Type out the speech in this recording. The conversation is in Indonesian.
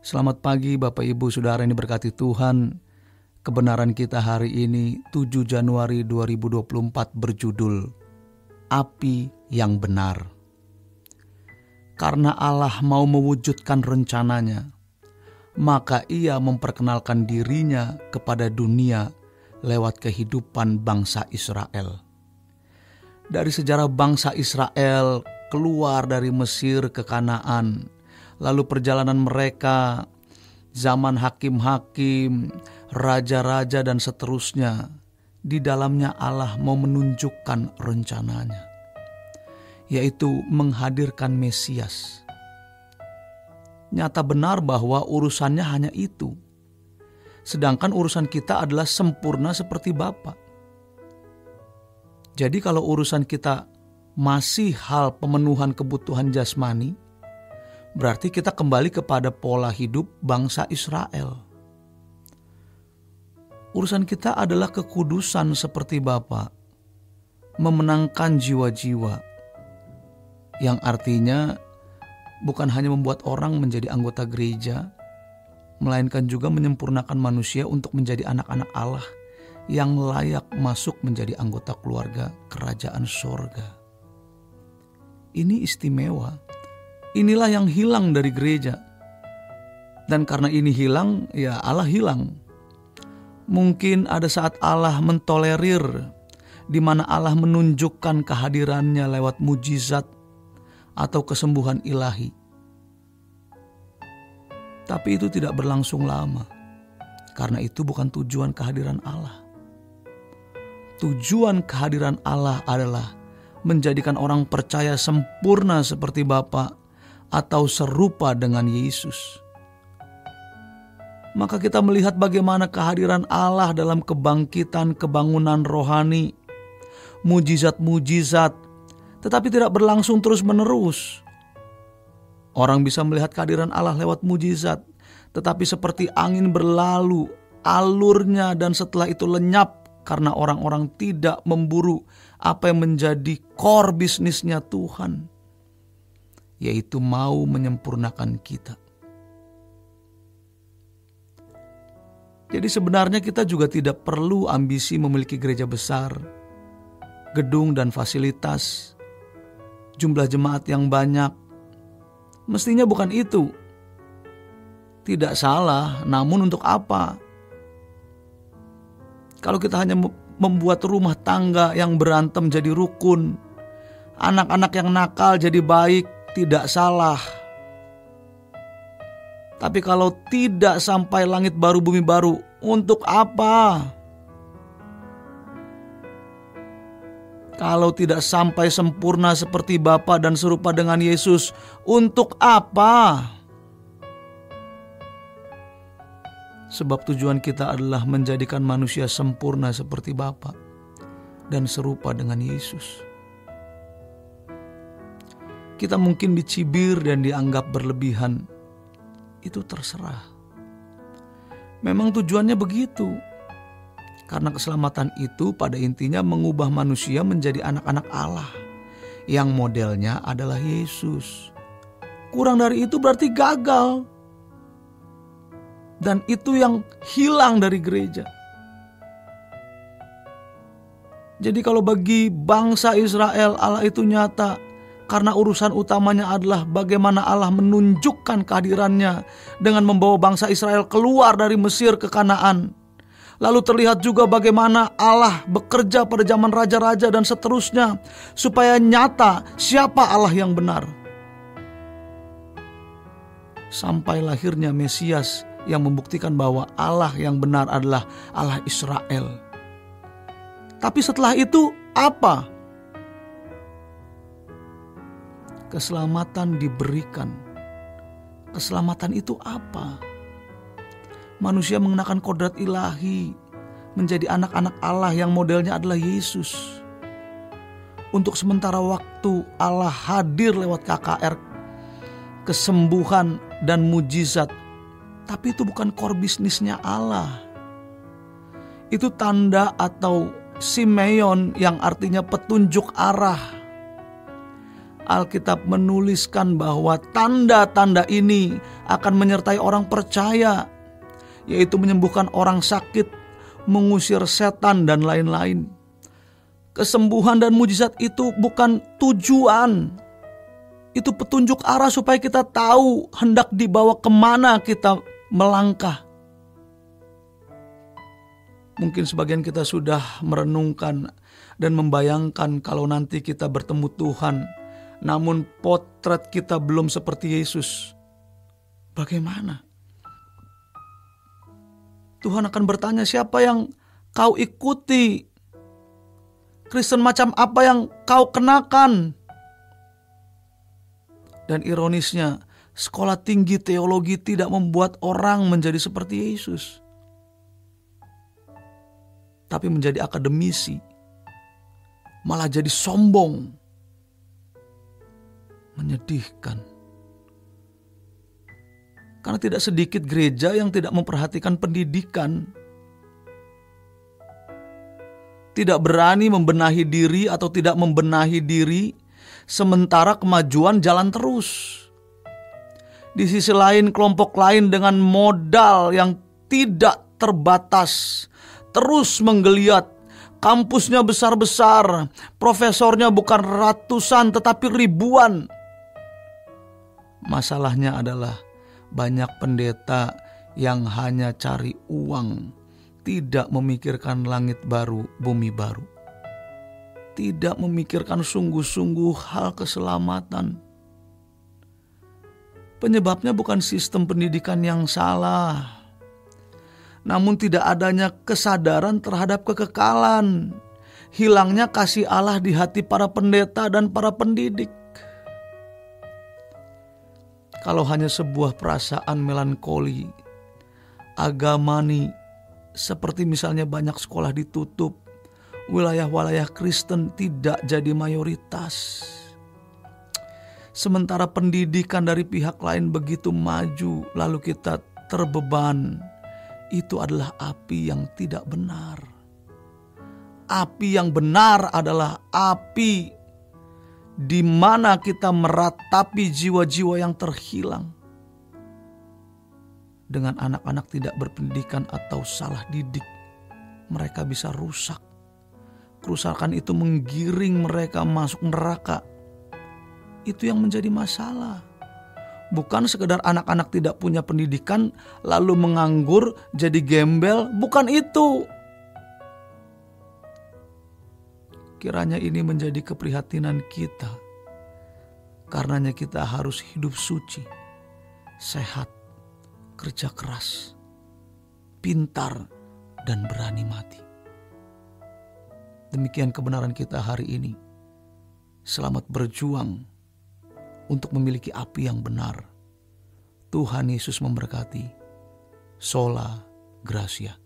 Selamat pagi Bapak Ibu Saudara yang diberkati Tuhan. Kebenaran kita hari ini 7 Januari 2024 berjudul Api yang Benar. Karena Allah mau mewujudkan rencananya, maka Ia memperkenalkan dirinya kepada dunia lewat kehidupan bangsa Israel. Dari sejarah bangsa Israel keluar dari Mesir ke Kanaan, lalu perjalanan mereka, zaman hakim-hakim, raja-raja dan seterusnya, di dalamnya Allah mau menunjukkan rencananya, yaitu menghadirkan Mesias. Nyata benar bahwa urusannya hanya itu, sedangkan urusan kita adalah sempurna seperti Bapa. Jadi kalau urusan kita masih hal pemenuhan kebutuhan jasmani, berarti kita kembali kepada pola hidup bangsa Israel. Urusan kita adalah kekudusan seperti Bapa, memenangkan jiwa-jiwa, yang artinya bukan hanya membuat orang menjadi anggota gereja, melainkan juga menyempurnakan manusia untuk menjadi anak-anak Allah yang layak masuk menjadi anggota keluarga kerajaan sorga. Ini istimewa. Inilah yang hilang dari gereja. Dan karena ini hilang, ya Allah hilang. Mungkin ada saat Allah mentolerir, di mana Allah menunjukkan kehadirannya lewat mujizat atau kesembuhan ilahi. Tapi itu tidak berlangsung lama, karena itu bukan tujuan kehadiran Allah. Tujuan kehadiran Allah adalah menjadikan orang percaya sempurna seperti Bapa, atau serupa dengan Yesus. Maka kita melihat bagaimana kehadiran Allah dalam kebangkitan, kebangunan rohani, mujizat-mujizat, tetapi tidak berlangsung terus-menerus. Orang bisa melihat kehadiran Allah lewat mujizat, tetapi seperti angin berlalu, alurnya dan setelah itu lenyap karena orang-orang tidak memburu apa yang menjadi core bisnisnya Tuhan, yaitu mau menyempurnakan kita. Jadi sebenarnya kita juga tidak perlu ambisi memiliki gereja besar, gedung dan fasilitas, jumlah jemaat yang banyak. Mestinya bukan itu. Tidak salah, namun untuk apa? Kalau kita hanya membuat rumah tangga yang berantem jadi rukun, anak-anak yang nakal jadi baik, tidak salah. Tapi kalau tidak sampai langit baru bumi baru, untuk apa? Kalau tidak sampai sempurna seperti Bapa dan serupa dengan Yesus, untuk apa? Sebab tujuan kita adalah menjadikan manusia sempurna seperti Bapa dan serupa dengan Yesus. Kita mungkin dicibir dan dianggap berlebihan. Itu terserah. Memang tujuannya begitu. Karena keselamatan itu pada intinya mengubah manusia menjadi anak-anak Allah, yang modelnya adalah Yesus. Kurang dari itu berarti gagal. Dan itu yang hilang dari gereja. Jadi kalau bagi bangsa Israel, Allah itu nyata, karena urusan utamanya adalah bagaimana Allah menunjukkan kehadirannya dengan membawa bangsa Israel keluar dari Mesir ke Kanaan. Lalu terlihat juga bagaimana Allah bekerja pada zaman raja-raja dan seterusnya, supaya nyata siapa Allah yang benar. Sampai lahirnya Mesias yang membuktikan bahwa Allah yang benar adalah Allah Israel. Tapi setelah itu apa? Keselamatan diberikan. Keselamatan itu apa? Manusia mengenakan kodrat ilahi, menjadi anak-anak Allah yang modelnya adalah Yesus. Untuk sementara waktu Allah hadir lewat KKR, kesembuhan dan mujizat. Tapi itu bukan core bisnisnya Allah. Itu tanda atau simeon yang artinya petunjuk arah. Alkitab menuliskan bahwa tanda-tanda ini akan menyertai orang percaya, yaitu menyembuhkan orang sakit, mengusir setan, dan lain-lain. Kesembuhan dan mujizat itu bukan tujuan. Itu petunjuk arah supaya kita tahu hendak dibawa kemana kita melangkah. Mungkin sebagian kita sudah merenungkan dan membayangkan kalau nanti kita bertemu Tuhan, namun potret kita belum seperti Yesus. Bagaimana? Tuhan akan bertanya, siapa yang kau ikuti? Kristen macam apa yang kau kenakan? Dan ironisnya, sekolah tinggi teologi tidak membuat orang menjadi seperti Yesus, tapi menjadi akademisi, malah jadi sombong. Menyedihkan. Karena tidak sedikit gereja yang tidak memperhatikan pendidikan, tidak berani membenahi diri atau tidak membenahi diri, sementara kemajuan jalan terus. Di sisi lain, kelompok lain dengan modal yang tidak terbatas terus menggeliat. Kampusnya besar-besar, profesornya bukan ratusan tetapi ribuan. Masalahnya adalah banyak pendeta yang hanya cari uang, tidak memikirkan langit baru, bumi baru. Tidak memikirkan sungguh-sungguh hal keselamatan. Penyebabnya bukan sistem pendidikan yang salah, namun tidak adanya kesadaran terhadap kekekalan, hilangnya kasih Allah di hati para pendeta dan para pendidik. Kalau hanya sebuah perasaan melankoli, agamani, seperti misalnya banyak sekolah ditutup, wilayah-wilayah Kristen tidak jadi mayoritas. Sementara pendidikan dari pihak lain begitu maju, lalu kita terbeban. Itu adalah api yang tidak benar. Api yang benar adalah api di mana kita meratapi jiwa-jiwa yang terhilang. Dengan anak-anak tidak berpendidikan atau salah didik, mereka bisa rusak. Kerusakan itu menggiring mereka masuk neraka. Itu yang menjadi masalah. Bukan sekedar anak-anak tidak punya pendidikan lalu menganggur jadi gembel, bukan itu. Kiranya ini menjadi keprihatinan kita. Karenanya kita harus hidup suci, sehat, kerja keras, pintar, dan berani mati. Demikian kebenaran kita hari ini. Selamat berjuang untuk memiliki api yang benar. Tuhan Yesus memberkati. Sola Gracia.